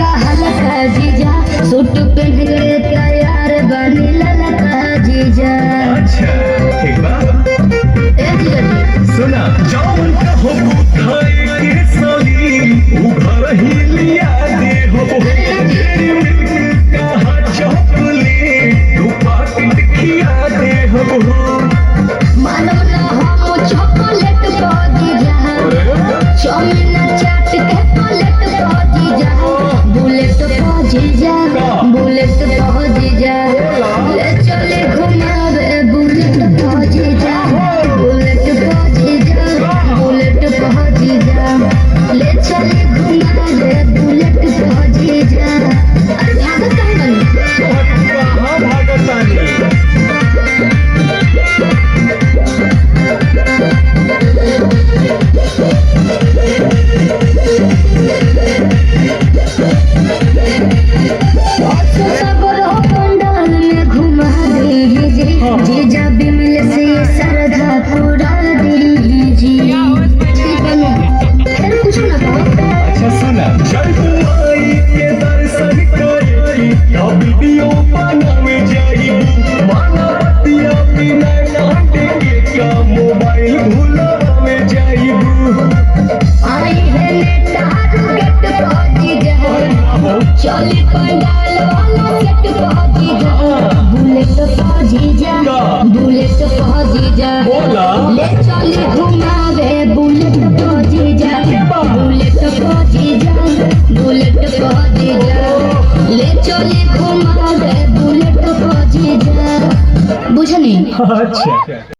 हल्का हल्का जीजा सूट पहन के तैयार बनी ललका जीजा। अच्छा ठीक बा ए जीजा जी सुना जौन कहो खाए के सली उ घर ही लिया दे हो कहा चपले तू पाकिट खिया दे हो मानो ना हम चॉकलेट को जीजा चौमिन चाट के पलट को जीजा बुलेट को जीजा बुलेट को जीजा ले चले घुमावे बुलेट को जीजा बुलेट को जीजा बुलेट को जीजा ले चले घुमावे बुलेट को जीजा। अरे भागत कहाँ बनी कहाँ भागतानी सबरो पंडाल में घुमा दीजिए जीजा बिमल से सरधा पूरा दीजिए। ठीक है ना फिर कुछ ना कहो। अच्छा सुना जय बुआई के दर्शन करी तो वीडियो बनावे जाई माना बतिया बिना डांटे के का मोबाइल भुलावे जाई आई है नेता गेट पहुंची जा चली पंडाल वाला गेट पहुंची जा बुलेट पहुंची जा बुलेट पहुंची जा बोला। ले चली घुमावे बुलेट पहुंची जा बुलेट पहुंची जा बुलेट पहुंची जा ले चली घुमावे बुलेट पहुंची जा। बुझनी अच्छा